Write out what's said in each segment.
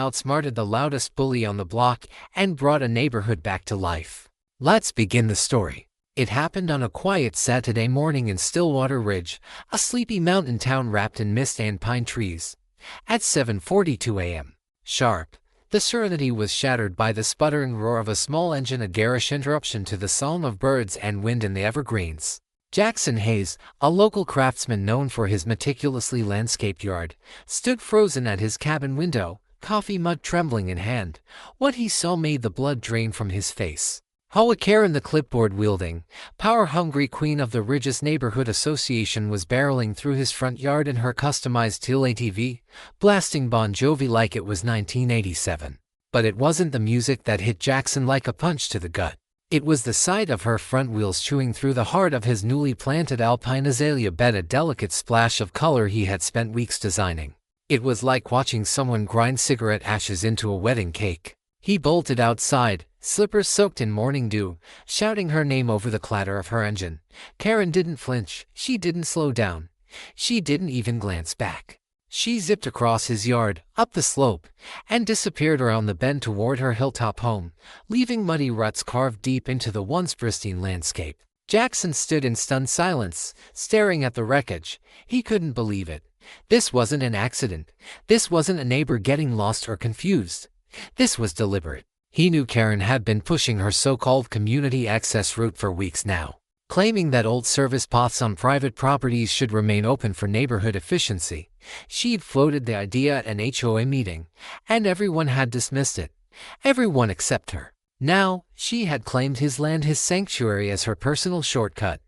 outsmarted the loudest bully on the block and brought a neighborhood back to life. Let's begin the story. It happened on a quiet Saturday morning in Stillwater Ridge, a sleepy mountain town wrapped in mist and pine trees. At 7:42 a.m. sharp, the serenity was shattered by the sputtering roar of a small engine, a garish interruption to the song of birds and wind in the evergreens. Jackson Hayes, a local craftsman known for his meticulously landscaped yard, stood frozen at his cabin window, coffee mug trembling in hand. What he saw made the blood drain from his face. HOA Karen, the clipboard-wielding, power-hungry queen of the Ridge's Neighborhood Association, was barreling through his front yard in her customized teal ATV, blasting Bon Jovi like it was 1987. But it wasn't the music that hit Jackson like a punch to the gut. It was the sight of her front wheels chewing through the heart of his newly planted alpine azalea bed, a delicate splash of color he had spent weeks designing. It was like watching someone grind cigarette ashes into a wedding cake. He bolted outside, slippers soaked in morning dew, shouting her name over the clatter of her engine. Karen didn't flinch. She didn't slow down. She didn't even glance back. She zipped across his yard, up the slope, and disappeared around the bend toward her hilltop home, leaving muddy ruts carved deep into the once pristine landscape. Jackson stood in stunned silence, staring at the wreckage. He couldn't believe it. This wasn't an accident. This wasn't a neighbor getting lost or confused. This was deliberate. He knew Karen had been pushing her so-called community access route for weeks now, claiming that old service paths on private properties should remain open for neighborhood efficiency. She'd floated the idea at an HOA meeting, and everyone had dismissed it. Everyone except her. Now, she had claimed his land, his sanctuary, as her personal shortcut,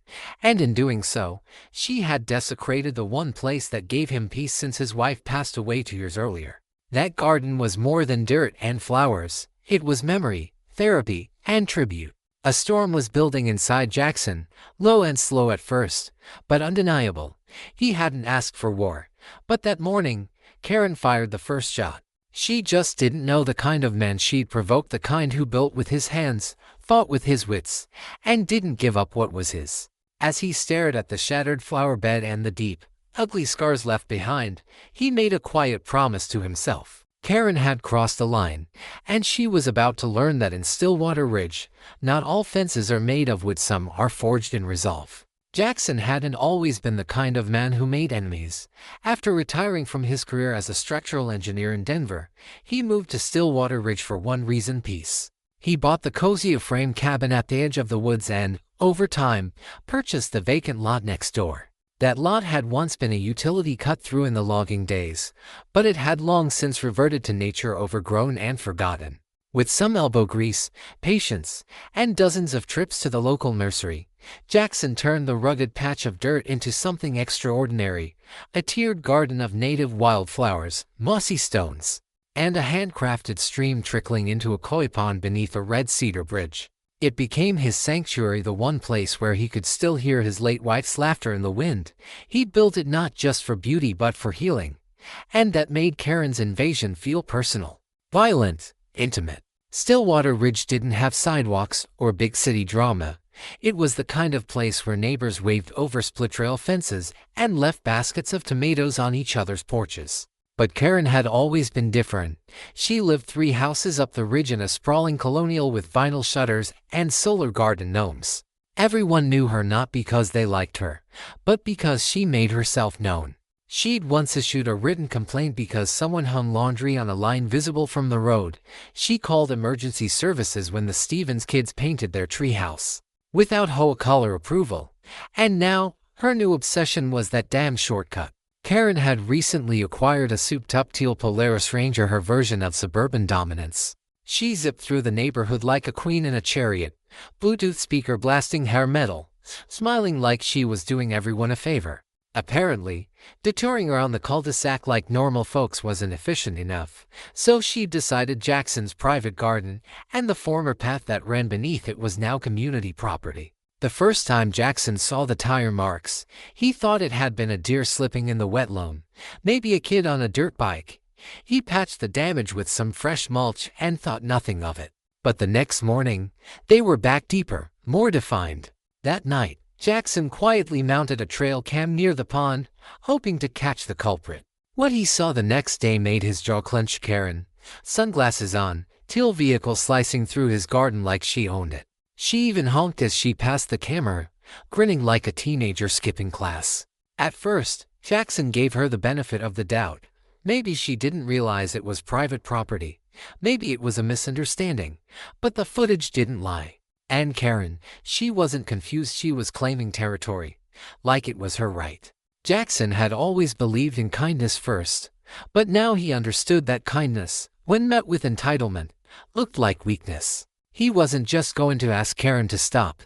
and in doing so, she had desecrated the one place that gave him peace since his wife passed away 2 years earlier. That garden was more than dirt and flowers. It was memory, therapy, and tribute. A storm was building inside Jackson, low and slow at first, but undeniable. He hadn't asked for war. But that morning, Karen fired the first shot. She just didn't know the kind of man she'd provoked, the kind who built with his hands, fought with his wits, and didn't give up what was his. As he stared at the shattered flower bed and the deep, ugly scars left behind, he made a quiet promise to himself. Karen had crossed the line, and she was about to learn that in Stillwater Ridge, not all fences are made of wood, some are forged in resolve. Jackson hadn't always been the kind of man who made enemies. After retiring from his career as a structural engineer in Denver, he moved to Stillwater Ridge for one reason: peace. He bought the cozy frame cabin at the edge of the woods and, over time, purchased the vacant lot next door. That lot had once been a utility cut through in the logging days, but it had long since reverted to nature, overgrown and forgotten. With some elbow grease, patience, and dozens of trips to the local nursery, Jackson turned the rugged patch of dirt into something extraordinary: a tiered garden of native wildflowers, mossy stones, and a handcrafted stream trickling into a koi pond beneath a red cedar bridge. It became his sanctuary, the one place where he could still hear his late wife's laughter in the wind. He built it not just for beauty but for healing, and that made Karen's invasion feel personal, violent, intimate. Stillwater Ridge didn't have sidewalks or big city drama. It was the kind of place where neighbors waved over split rail fences and left baskets of tomatoes on each other's porches. But Karen had always been different. She lived 3 houses up the ridge in a sprawling colonial with vinyl shutters and solar garden gnomes. Everyone knew her not because they liked her, but because she made herself known. She'd once issued a written complaint because someone hung laundry on a line visible from the road. She called emergency services when the Stevens kids painted their treehouse without HOA color approval. And now, her new obsession was that damn shortcut. Karen had recently acquired a souped-up teal Polaris Ranger, her version of suburban dominance. She zipped through the neighborhood like a queen in a chariot, Bluetooth speaker blasting hair metal, smiling like she was doing everyone a favor. Apparently, detouring around the cul-de-sac like normal folks wasn't efficient enough, so she decided Jackson's private garden and the former path that ran beneath it was now community property. The first time Jackson saw the tire marks, he thought it had been a deer slipping in the wet loam, maybe a kid on a dirt bike. He patched the damage with some fresh mulch and thought nothing of it. But the next morning, they were back, deeper, more defined. That night, Jackson quietly mounted a trail cam near the pond, hoping to catch the culprit. What he saw the next day made his jaw clench. Karen, sunglasses on, teal vehicle slicing through his garden like she owned it. She even honked as she passed the camera, grinning like a teenager skipping class. At first, Jackson gave her the benefit of the doubt. Maybe she didn't realize it was private property. Maybe it was a misunderstanding. But the footage didn't lie. And Karen, she wasn't confused. She was claiming territory, like it was her right. Jackson had always believed in kindness first, but now he understood that kindness, when met with entitlement, looked like weakness. He wasn't just going to ask Karen to stop.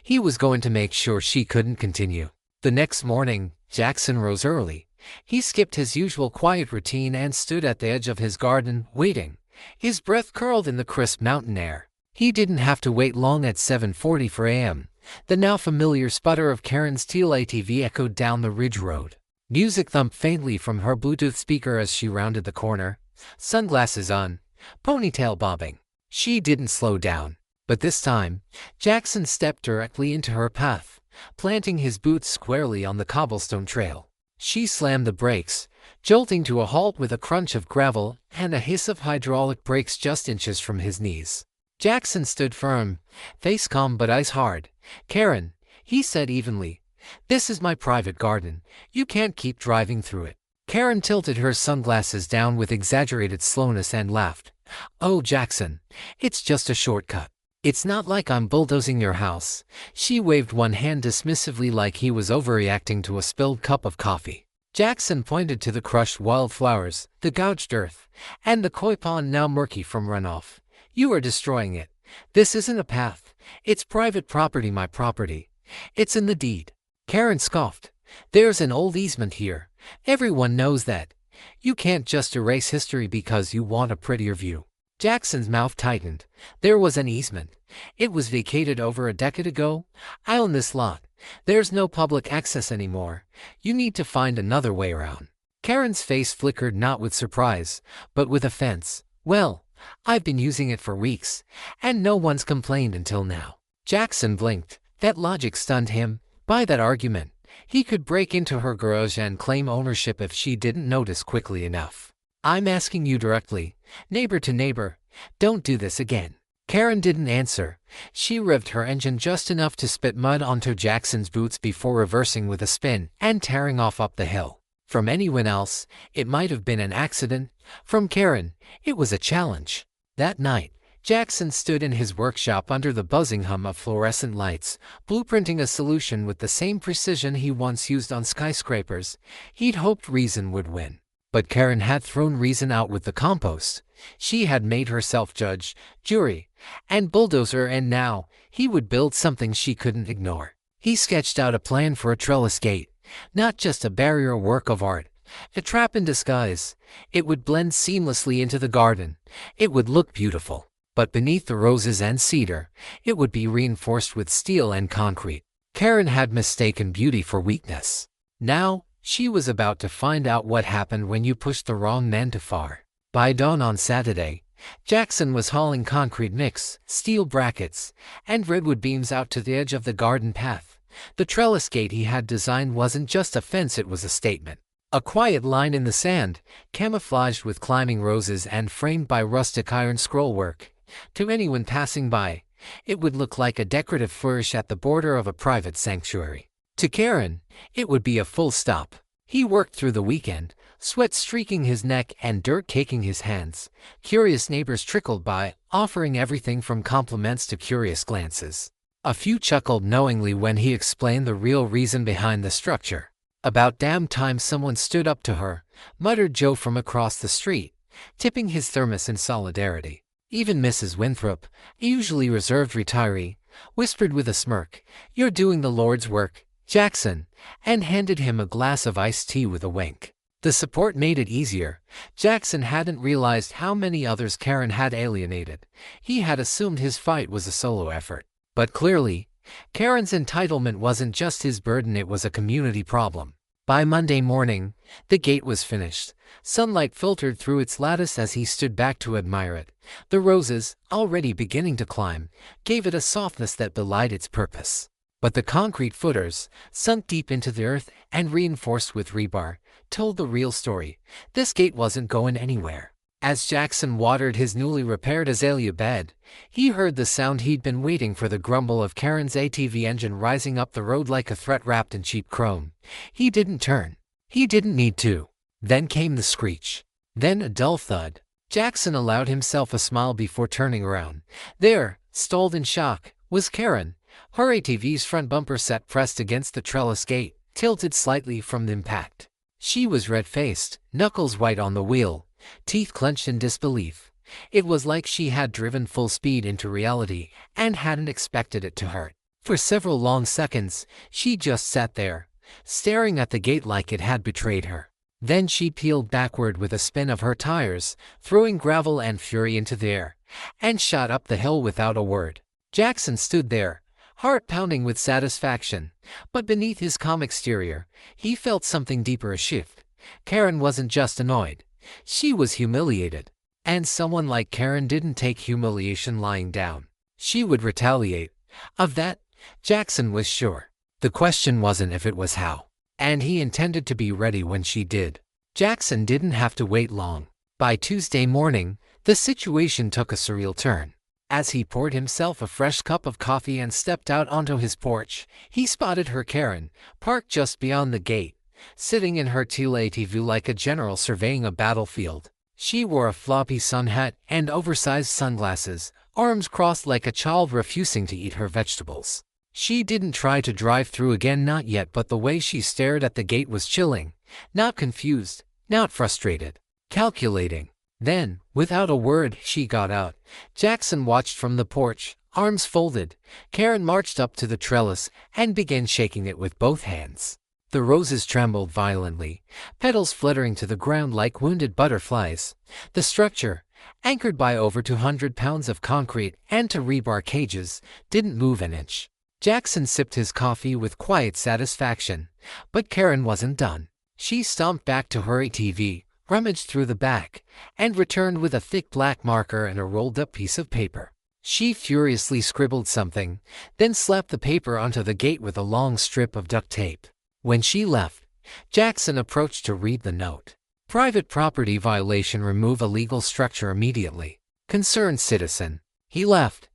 He was going to make sure she couldn't continue. The next morning, Jackson rose early. He skipped his usual quiet routine and stood at the edge of his garden, waiting. His breath curled in the crisp mountain air. He didn't have to wait long. At 7:44 a.m., the now familiar sputter of Karen's teal ATV echoed down the ridge road. Music thumped faintly from her Bluetooth speaker as she rounded the corner, sunglasses on, ponytail bobbing. She didn't slow down. But this time, Jackson stepped directly into her path, planting his boots squarely on the cobblestone trail. She slammed the brakes, jolting to a halt with a crunch of gravel and a hiss of hydraulic brakes just inches from his knees. Jackson stood firm, face calm but eyes hard. "Karen," he said evenly, "this is my private garden. You can't keep driving through it." Karen tilted her sunglasses down with exaggerated slowness and laughed. "Oh, Jackson, it's just a shortcut. It's not like I'm bulldozing your house." She waved one hand dismissively like he was overreacting to a spilled cup of coffee. Jackson pointed to the crushed wildflowers, the gouged earth, and the koi pond now murky from runoff. "You are destroying it. This isn't a path. It's private property, my property. It's in the deed." Karen scoffed. "There's an old easement here. Everyone knows that. You can't just erase history because you want a prettier view." Jackson's mouth tightened. "There was an easement. It was vacated over a decade ago. I own this lot. There's no public access anymore. You need to find another way around." Karen's face flickered, not with surprise, but with offense. "Well, I've been using it for weeks, and no one's complained until now." Jackson blinked. That logic stunned him. By that argument, he could break into her garage and claim ownership if she didn't notice quickly enough. "I'm asking you directly, neighbor to neighbor, don't do this again." Karen didn't answer. She revved her engine just enough to spit mud onto Jackson's boots before reversing with a spin and tearing off up the hill. From anyone else, it might have been an accident. From Karen, it was a challenge. That night, Jackson stood in his workshop under the buzzing hum of fluorescent lights, blueprinting a solution with the same precision he once used on skyscrapers. He'd hoped reason would win. But Karen had thrown reason out with the compost. She had made herself judge, jury, and bulldozer, and now he would build something she couldn't ignore. He sketched out a plan for a trellis gate, not just a barrier, work of art, a trap in disguise. It would blend seamlessly into the garden. It would look beautiful. But beneath the roses and cedar, it would be reinforced with steel and concrete. Karen had mistaken beauty for weakness. Now, she was about to find out what happened when you pushed the wrong man too far. By dawn on Saturday, Jackson was hauling concrete mix, steel brackets, and redwood beams out to the edge of the garden path. The trellis gate he had designed wasn't just a fence, it was a statement. A quiet line in the sand, camouflaged with climbing roses and framed by rustic iron scrollwork. To anyone passing by, it would look like a decorative flourish at the border of a private sanctuary. To Karen, it would be a full stop. He worked through the weekend, sweat streaking his neck and dirt caking his hands. Curious neighbors trickled by, offering everything from compliments to curious glances. A few chuckled knowingly when he explained the real reason behind the structure. "About damn time someone stood up to her," muttered Joe from across the street, tipping his thermos in solidarity. Even Mrs. Winthrop, a usually reserved retiree, whispered with a smirk, "You're doing the Lord's work, Jackson," and handed him a glass of iced tea with a wink. The support made it easier. Jackson hadn't realized how many others Karen had alienated. He had assumed his fight was a solo effort. But clearly, Karen's entitlement wasn't just his burden, it was a community problem. By Monday morning, the gate was finished. Sunlight filtered through its lattice as he stood back to admire it. The roses, already beginning to climb, gave it a softness that belied its purpose. But the concrete footers, sunk deep into the earth and reinforced with rebar, told the real story. This gate wasn't going anywhere. As Jackson watered his newly repaired azalea bed, he heard the sound he'd been waiting for, the grumble of Karen's ATV engine rising up the road like a threat wrapped in cheap chrome. He didn't turn. He didn't need to. Then came the screech. Then a dull thud. Jackson allowed himself a smile before turning around. There, stalled in shock, was Karen. Her ATV's front bumper set pressed against the trellis gate, tilted slightly from the impact. She was red-faced, knuckles white on the wheel, teeth clenched in disbelief. It was like she had driven full speed into reality and hadn't expected it to hurt. For several long seconds, she just sat there, staring at the gate like it had betrayed her. Then she peeled backward with a spin of her tires, throwing gravel and fury into the air, and shot up the hill without a word. Jackson stood there, heart pounding with satisfaction, but beneath his calm exterior, he felt something deeper: a shift. Karen wasn't just annoyed. She was humiliated. And someone like Karen didn't take humiliation lying down. She would retaliate. Of that, Jackson was sure. The question wasn't if, it was how. And he intended to be ready when she did. Jackson didn't have to wait long. By Tuesday morning, the situation took a surreal turn. As he poured himself a fresh cup of coffee and stepped out onto his porch, he spotted her, Karen, parked just beyond the gate, sitting in her teal ATV like a general surveying a battlefield. She wore a floppy sun hat and oversized sunglasses, arms crossed like a child refusing to eat her vegetables. She didn't try to drive through again, not yet, but the way she stared at the gate was chilling. Not confused, not frustrated, calculating. Then, without a word, she got out. Jackson watched from the porch, arms folded. Karen marched up to the trellis and began shaking it with both hands. The roses trembled violently, petals fluttering to the ground like wounded butterflies. The structure, anchored by over 200 pounds of concrete and to rebar cages, didn't move an inch. Jackson sipped his coffee with quiet satisfaction, but Karen wasn't done. She stomped back to her ATV, rummaged through the back, and returned with a thick black marker and a rolled-up piece of paper. She furiously scribbled something, then slapped the paper onto the gate with a long strip of duct tape. When she left, Jackson approached to read the note. Private property violation. Remove illegal structure immediately. Concerned citizen. He laughed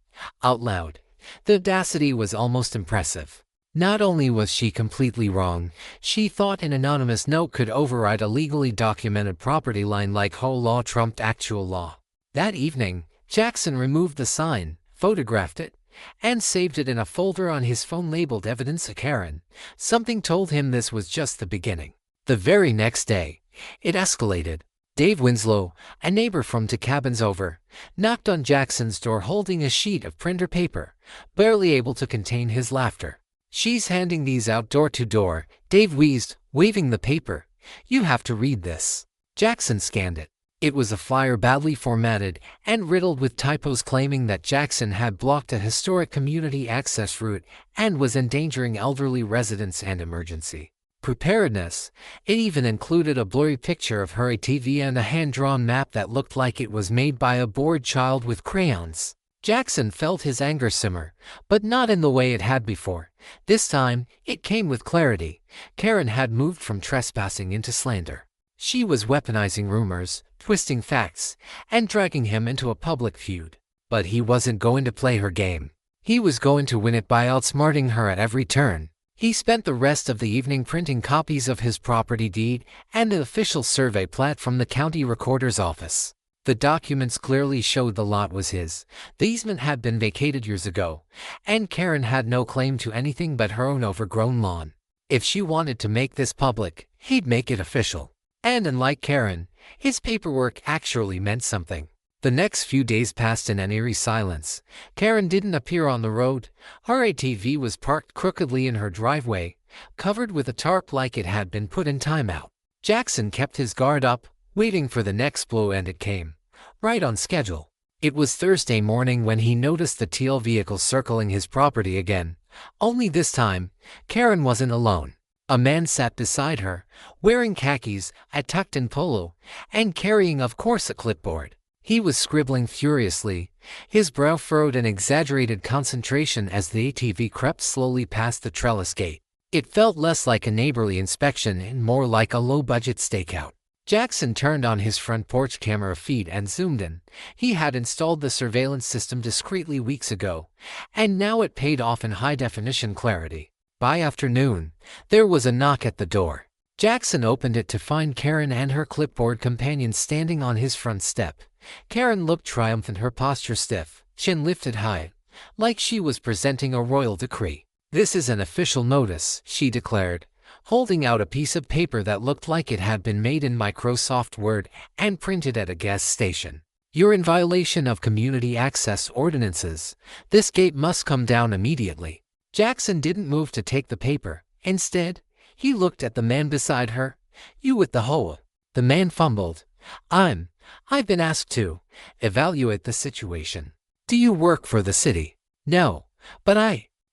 out loud. The audacity was almost impressive. Not only was she completely wrong, she thought an anonymous note could override a legally documented property line like HOA law trumped actual law. That evening, Jackson removed the sign, photographed it, and saved it in a folder on his phone labeled Evidence of Karen. Something told him this was just the beginning. The very next day, it escalated. Dave Winslow, a neighbor from 2 cabins over, knocked on Jackson's door holding a sheet of printer paper, barely able to contain his laughter. "She's handing these out door to door," Dave wheezed, waving the paper. "You have to read this." Jackson scanned it. It was a flyer badly formatted and riddled with typos claiming that Jackson had blocked a historic community access route and was endangering elderly residents and emergency preparedness. It even included a blurry picture of her ATV and a hand-drawn map that looked like it was made by a bored child with crayons. Jackson felt his anger simmer, but not in the way it had before. This time, it came with clarity. Karen had moved from trespassing into slander. She was weaponizing rumors, twisting facts, and dragging him into a public feud. But he wasn't going to play her game. He was going to win it by outsmarting her at every turn. He spent the rest of the evening printing copies of his property deed and an official survey plat from the county recorder's office. The documents clearly showed the lot was his. The easement had been vacated years ago, and Karen had no claim to anything but her own overgrown lawn. If she wanted to make this public, he'd make it official. And unlike Karen, his paperwork actually meant something. The next few days passed in an eerie silence. Karen didn't appear on the road. Her ATV was parked crookedly in her driveway, covered with a tarp like it had been put in timeout. Jackson kept his guard up, waiting for the next blow, and it came. Right on schedule. It was Thursday morning when he noticed the teal vehicle circling his property again. Only this time, Karen wasn't alone. A man sat beside her, wearing khakis, a tucked-in polo, and carrying, of course, a clipboard. He was scribbling furiously, his brow furrowed in exaggerated concentration as the ATV crept slowly past the trellis gate. It felt less like a neighborly inspection and more like a low-budget stakeout. Jackson turned on his front porch camera feed and zoomed in. He had installed the surveillance system discreetly weeks ago, and now it paid off in high-definition clarity. By afternoon, there was a knock at the door. Jackson opened it to find Karen and her clipboard companion standing on his front step. Karen looked triumphant, her posture stiff, chin lifted high, like she was presenting a royal decree. "This is an official notice," she declared, holding out a piece of paper that looked like it had been made in Microsoft Word and printed at a gas station. "You're in violation of community access ordinances. This gate must come down immediately." Jackson didn't move to take the paper. Instead, he looked at the man beside her. "You with the HOA?" The man fumbled. I've been asked to evaluate the situation." "Do you work for the city?" "No, but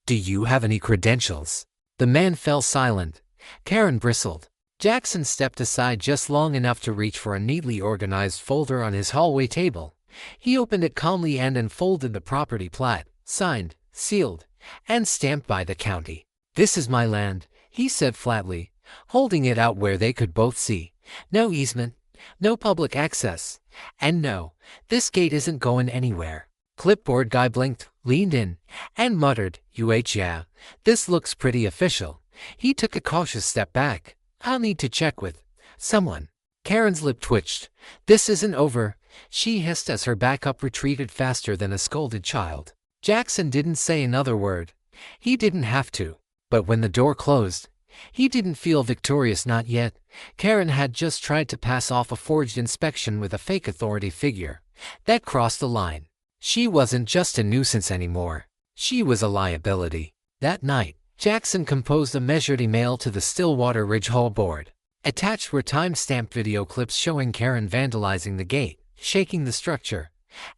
do you have any credentials?" The man fell silent. Karen bristled. Jackson stepped aside just long enough to reach for a neatly organized folder on his hallway table. He opened it calmly and unfolded the property plat, signed, sealed, and stamped by the county. "This is my land," he said flatly, holding it out where they could both see. "No easement, no public access, and no, this gate isn't going anywhere." Clipboard guy blinked, leaned in, and muttered, yeah, this looks pretty official." He took a cautious step back. "I'll need to check with someone." Karen's lip twitched. "This isn't over," she hissed as her backup retreated faster than a scolded child. Jackson didn't say another word. He didn't have to. But when the door closed, he didn't feel victorious, not yet. Karen had just tried to pass off a forged inspection with a fake authority figure. That crossed the line. She wasn't just a nuisance anymore. She was a liability. That night, Jackson composed a measured email to the Stillwater Ridge HOA board. Attached were time-stamped video clips showing Karen vandalizing the gate, shaking the structure,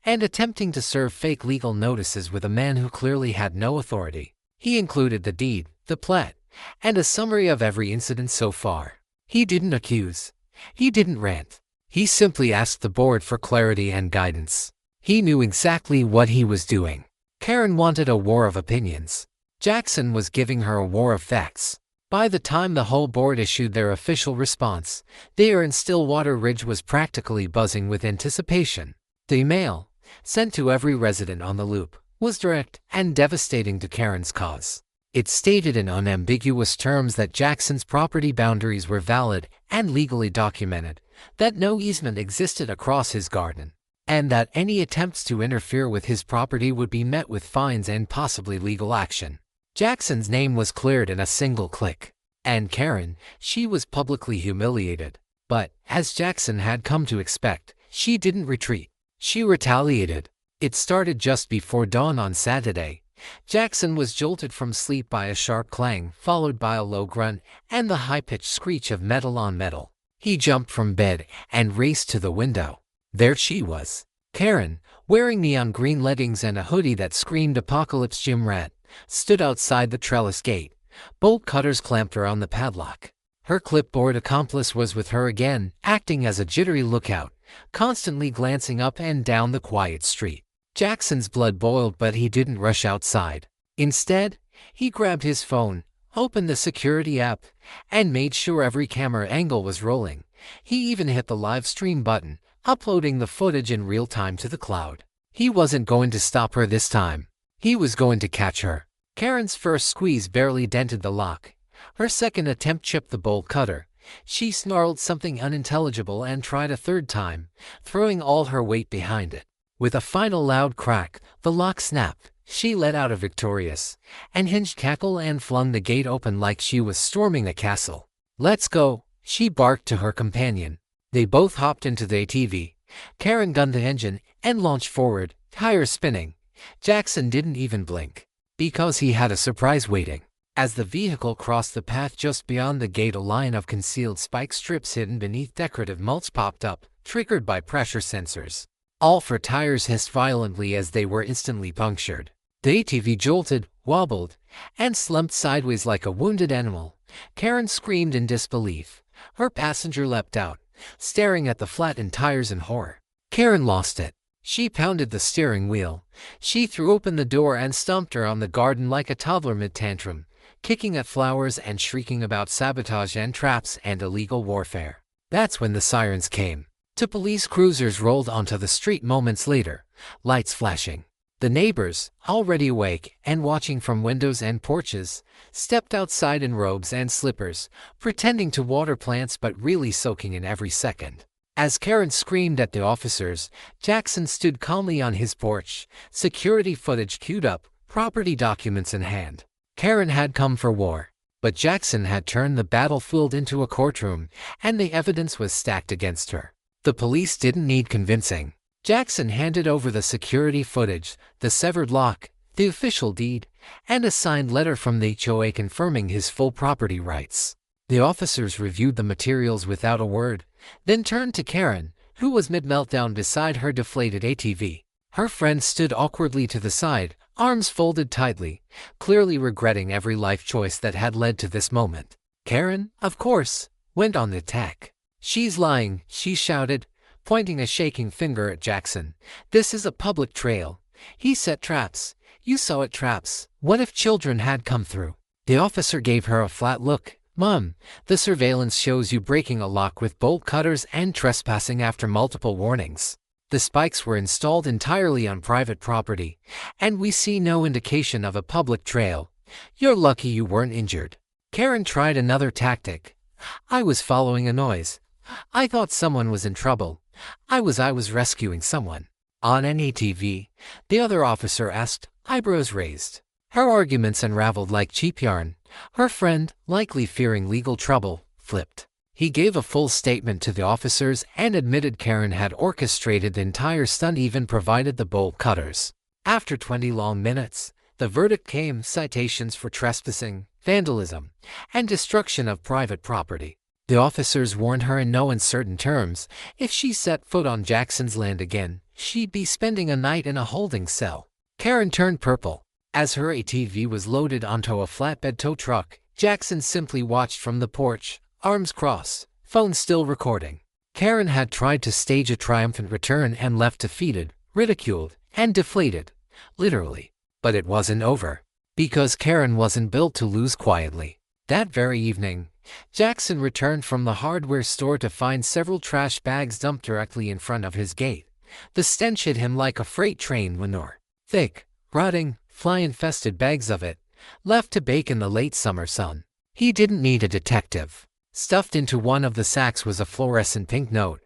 and attempting to serve fake legal notices with a man who clearly had no authority. He included the deed, the plat, and a summary of every incident so far. He didn't accuse. He didn't rant. He simply asked the board for clarity and guidance. He knew exactly what he was doing. Karen wanted a war of opinions. Jackson was giving her a war of facts. By the time the whole board issued their official response, the air in Stillwater Ridge was practically buzzing with anticipation. The email, sent to every resident on the loop, was direct and devastating to Karen's cause. It stated in unambiguous terms that Jackson's property boundaries were valid and legally documented, that no easement existed across his garden, and that any attempts to interfere with his property would be met with fines and possibly legal action. Jackson's name was cleared in a single click. And Karen, she was publicly humiliated. But, as Jackson had come to expect, she didn't retreat. She retaliated. It started just before dawn on Saturday. Jackson was jolted from sleep by a sharp clang, followed by a low grunt and the high-pitched screech of metal on metal. He jumped from bed and raced to the window. There she was. Karen, wearing neon green leggings and a hoodie that screamed apocalypse gym rat, stood outside the trellis gate. Bolt cutters clamped around the padlock. Her clipboard accomplice was with her again, acting as a jittery lookout, constantly glancing up and down the quiet street. Jackson's blood boiled, but he didn't rush outside. Instead, he grabbed his phone, opened the security app, and made sure every camera angle was rolling. He even hit the live stream button, uploading the footage in real time to the cloud. He wasn't going to stop her this time. He was going to catch her. Karen's first squeeze barely dented the lock. Her second attempt chipped the bolt cutter. She snarled something unintelligible and tried a third time, throwing all her weight behind it. With a final loud crack, the lock snapped. She let out a victorious, unhinged cackle and flung the gate open like she was storming a castle. "Let's go," she barked to her companion. They both hopped into the ATV. Karen gunned the engine and launched forward, tires spinning. Jackson didn't even blink, because he had a surprise waiting. As the vehicle crossed the path just beyond the gate, a line of concealed spike strips hidden beneath decorative mulch popped up, triggered by pressure sensors. All four tires hissed violently as they were instantly punctured. The ATV jolted, wobbled, and slumped sideways like a wounded animal. Karen screamed in disbelief. Her passenger leapt out, staring at the flattened tires in horror. Karen lost it. She pounded the steering wheel. She threw open the door and stomped around the garden like a toddler mid-tantrum, kicking at flowers and shrieking about sabotage and traps and illegal warfare. That's when the sirens came. Two police cruisers rolled onto the street moments later, lights flashing. The neighbors, already awake and watching from windows and porches, stepped outside in robes and slippers, pretending to water plants but really soaking in every second. As Karen screamed at the officers, Jackson stood calmly on his porch, security footage queued up, property documents in hand. Karen had come for war, but Jackson had turned the battlefield into a courtroom, and the evidence was stacked against her. The police didn't need convincing. Jackson handed over the security footage, the severed lock, the official deed, and a signed letter from the HOA confirming his full property rights. The officers reviewed the materials without a word, then turned to Karen, who was mid-meltdown beside her deflated ATV. Her friend stood awkwardly to the side, arms folded tightly, clearly regretting every life choice that had led to this moment. Karen, of course, went on the attack. "She's lying," she shouted, pointing a shaking finger at Jackson. "This is a public trail. He set traps. You saw it traps. What if children had come through?" The officer gave her a flat look. "Mom, the surveillance shows you breaking a lock with bolt cutters and trespassing after multiple warnings. The spikes were installed entirely on private property, and we see no indication of a public trail. You're lucky you weren't injured." Karen tried another tactic. "I was following a noise. I thought someone was in trouble. I was rescuing someone." "On an ATV?" the other officer asked, eyebrows raised. Her arguments unraveled like cheap yarn. Her friend, likely fearing legal trouble, flipped. He gave a full statement to the officers and admitted Karen had orchestrated the entire stunt, even provided the bolt cutters. After 20 long minutes, the verdict came: citations for trespassing, vandalism, and destruction of private property. The officers warned her in no uncertain terms, if she set foot on Jackson's land again, she'd be spending a night in a holding cell. Karen turned purple. As her ATV was loaded onto a flatbed tow truck, Jackson simply watched from the porch, arms crossed, phone still recording. Karen had tried to stage a triumphant return and left defeated, ridiculed, and deflated, literally. But it wasn't over, because Karen wasn't built to lose quietly. That very evening, Jackson returned from the hardware store to find several trash bags dumped directly in front of his gate. The stench hit him like a freight train manure. Thick, rotting, fly-infested bags of it, left to bake in the late summer sun. He didn't need a detective. Stuffed into one of the sacks was a fluorescent pink note,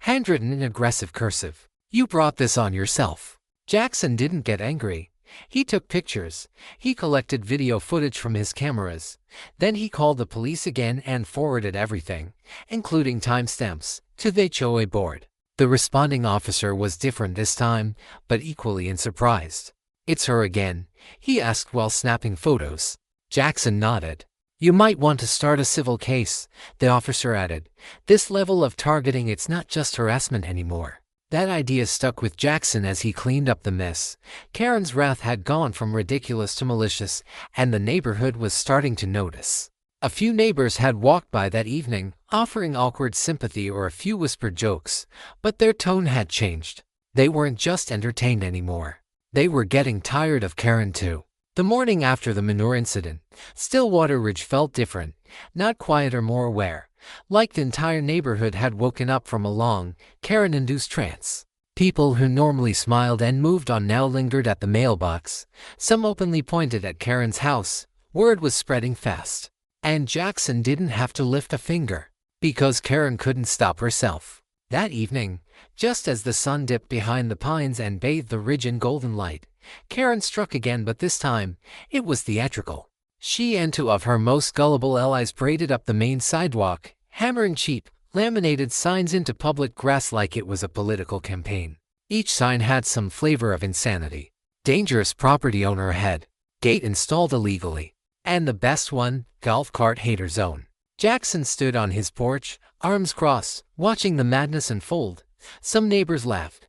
handwritten in aggressive cursive. "You brought this on yourself." Jackson didn't get angry. He took pictures. He collected video footage from his cameras. Then he called the police again and forwarded everything, including timestamps, to the HOA board. The responding officer was different this time, but equally unsurprised. "It's her again?" he asked while snapping photos. Jackson nodded. "You might want to start a civil case," the officer added. "This level of targeting, it's not just harassment anymore." That idea stuck with Jackson as he cleaned up the mess. Karen's wrath had gone from ridiculous to malicious, and the neighborhood was starting to notice. A few neighbors had walked by that evening, offering awkward sympathy or a few whispered jokes, but their tone had changed. They weren't just entertained anymore. They were getting tired of Karen too. The morning after the manure incident, Stillwater Ridge felt different, not quiet or more aware, like the entire neighborhood had woken up from a long, Karen-induced trance. People who normally smiled and moved on now lingered at the mailbox. Some openly pointed at Karen's house. Word was spreading fast. And Jackson didn't have to lift a finger, because Karen couldn't stop herself. That evening, just as the sun dipped behind the pines and bathed the ridge in golden light, Karen struck again, but this time, it was theatrical. She and two of her most gullible allies paraded up the main sidewalk, hammering cheap, laminated signs into public grass like it was a political campaign. Each sign had some flavor of insanity. "Dangerous property owner ahead. Gate installed illegally." And the best one, "Golf cart hater zone." Jackson stood on his porch, arms crossed, watching the madness unfold. Some neighbors laughed.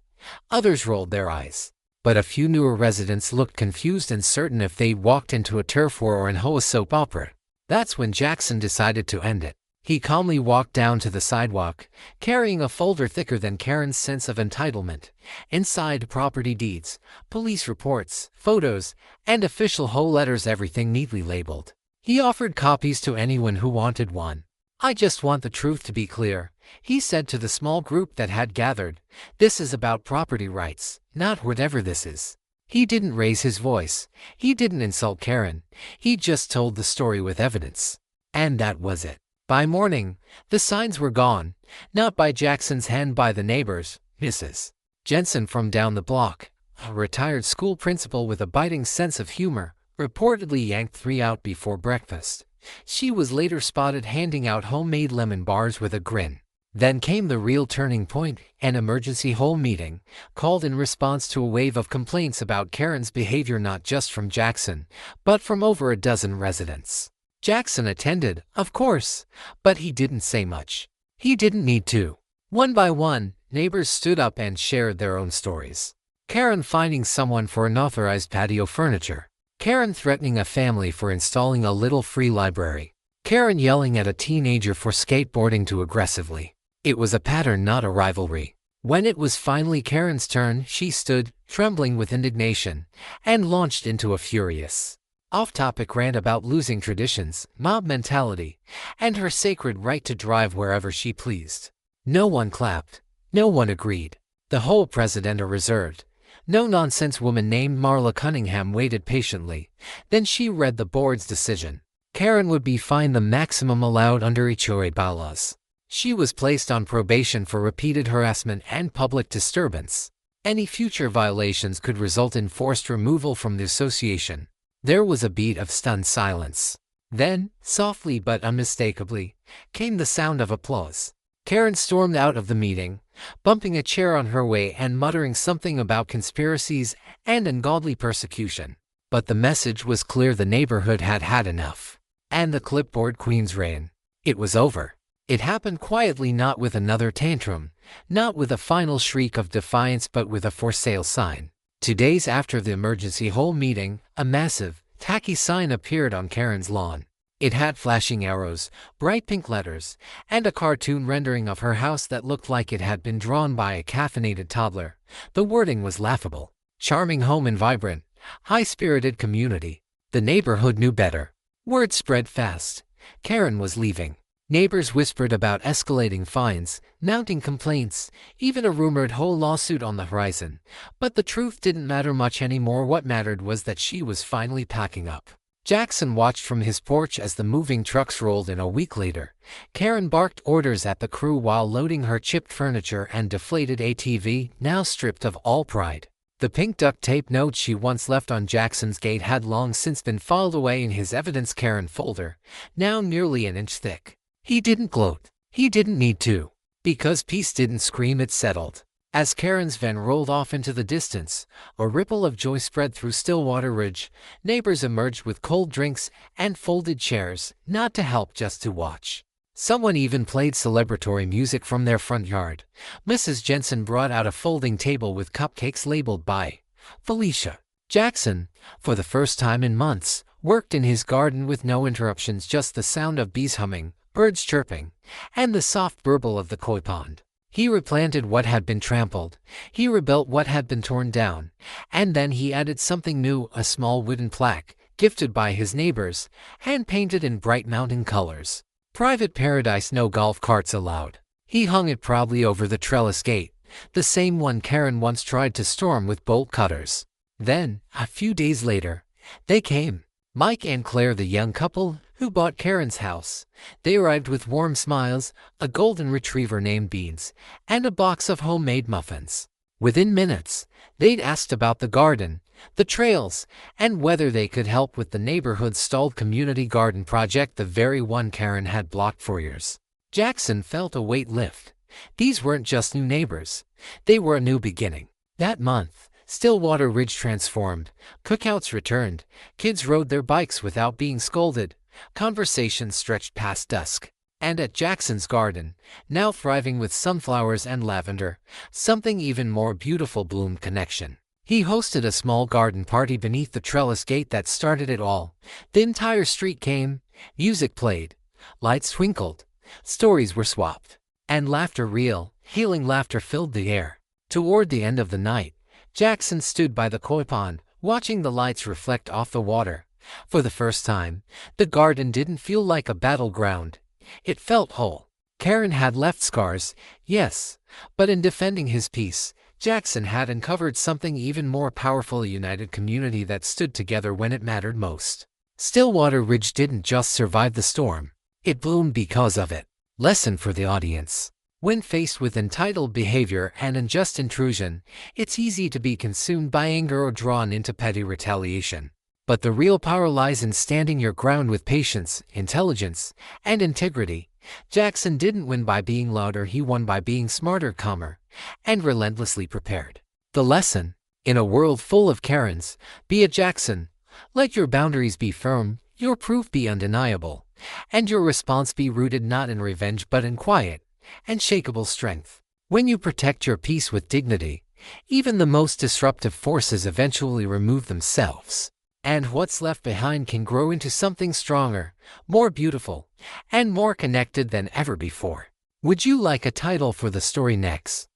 Others rolled their eyes. But a few newer residents looked confused and certain if they walked into a turf war or an HOA soap opera. That's when Jackson decided to end it. He calmly walked down to the sidewalk, carrying a folder thicker than Karen's sense of entitlement. Inside, property deeds, police reports, photos, and official HOA letters, everything neatly labeled. He offered copies to anyone who wanted one. "I just want the truth to be clear," he said to the small group that had gathered. "This is about property rights, not whatever this is." He didn't raise his voice. He didn't insult Karen. He just told the story with evidence. And that was it. By morning, the signs were gone. Not by Jackson's hand, by the neighbors. Mrs. Jensen from down the block, a retired school principal with a biting sense of humor, reportedly yanked 3 out before breakfast. She was later spotted handing out homemade lemon bars with a grin. Then came the real turning point, an emergency HOA meeting, called in response to a wave of complaints about Karen's behavior, not just from Jackson, but from over a dozen residents. Jackson attended, of course, but he didn't say much. He didn't need to. One by one, neighbors stood up and shared their own stories. Karen finding someone for unauthorized patio furniture. Karen threatening a family for installing a little free library. Karen yelling at a teenager for skateboarding too aggressively. It was a pattern, not a rivalry. When it was finally Karen's turn, she stood, trembling with indignation, and launched into a furious, off-topic rant about losing traditions, mob mentality, and her sacred right to drive wherever she pleased. No one clapped. No one agreed. The whole president or reserved, no-nonsense woman named Marla Cunningham waited patiently. Then she read the board's decision. Karen would be fined the maximum allowed under HOA bylaws. She was placed on probation for repeated harassment and public disturbance. Any future violations could result in forced removal from the association. There was a beat of stunned silence. Then, softly but unmistakably, came the sound of applause. Karen stormed out of the meeting, bumping a chair on her way and muttering something about conspiracies and ungodly persecution. But the message was clear: the neighborhood had had enough. And the clipboard queen's reign. It was over. It happened quietly, not with another tantrum, not with a final shriek of defiance, but with a for sale sign. 2 days after the emergency HOA meeting, a massive, tacky sign appeared on Karen's lawn. It had flashing arrows, bright pink letters, and a cartoon rendering of her house that looked like it had been drawn by a caffeinated toddler. The wording was laughable. Charming home and vibrant, high-spirited community. The neighborhood knew better. Word spread fast. Karen was leaving. Neighbors whispered about escalating fines, mounting complaints, even a rumored HOA lawsuit on the horizon. But the truth didn't matter much anymore. What mattered was that she was finally packing up. Jackson watched from his porch as the moving trucks rolled in. A week later, Karen barked orders at the crew while loading her chipped furniture and deflated ATV, now stripped of all pride. The pink duct tape note she once left on Jackson's gate had long since been filed away in his evidence Karen folder, now nearly an inch thick. He didn't gloat. He didn't need to. Because peace didn't scream, it settled. As Karen's van rolled off into the distance, a ripple of joy spread through Stillwater Ridge. Neighbors emerged with cold drinks and folded chairs, not to help, just to watch. Someone even played celebratory music from their front yard. Mrs. Jensen brought out a folding table with cupcakes labeled by Felicia. Jackson, for the first time in months, worked in his garden with no interruptions, just the sound of bees humming, birds chirping, and the soft burble of the koi pond. He replanted what had been trampled. He rebuilt what had been torn down. And then he added something new, a small wooden plaque, gifted by his neighbors, hand-painted in bright mountain colors. Private paradise, no golf carts allowed. He hung it proudly over the trellis gate, the same one Karen once tried to storm with bolt cutters. Then, a few days later, they came. Mike and Claire, the young couple who bought Karen's house. They arrived with warm smiles, a golden retriever named Beans, and a box of homemade muffins. Within minutes, they'd asked about the garden, the trails, and whether they could help with the neighborhood's stalled community garden project, the very one Karen had blocked for years. Jackson felt a weight lift. These weren't just new neighbors. They were a new beginning. That month, Stillwater Ridge transformed. Cookouts returned. Kids rode their bikes without being scolded. Conversations stretched past dusk. And at Jackson's garden, now thriving with sunflowers and lavender, something even more beautiful bloomed: connection. He hosted a small garden party beneath the trellis gate that started it all. The entire street came. Music played. Lights twinkled. Stories were swapped. And laughter, real, healing laughter, filled the air. Toward the end of the night, Jackson stood by the koi pond, watching the lights reflect off the water. For the first time, the garden didn't feel like a battleground. It felt whole. Karen had left scars, yes, but in defending his peace, Jackson had uncovered something even more powerful: a united community that stood together when it mattered most. Stillwater Ridge didn't just survive the storm, it bloomed because of it. Lesson for the audience. When faced with entitled behavior and unjust intrusion, it's easy to be consumed by anger or drawn into petty retaliation. But the real power lies in standing your ground with patience, intelligence, and integrity. Jackson didn't win by being louder, he won by being smarter, calmer, and relentlessly prepared. The lesson: in a world full of Karens, be a Jackson. Let your boundaries be firm, your proof be undeniable, and your response be rooted not in revenge but in quiet, unshakable strength. When you protect your peace with dignity, even the most disruptive forces eventually remove themselves, and what's left behind can grow into something stronger, more beautiful, and more connected than ever before. Would you like a title for the story next?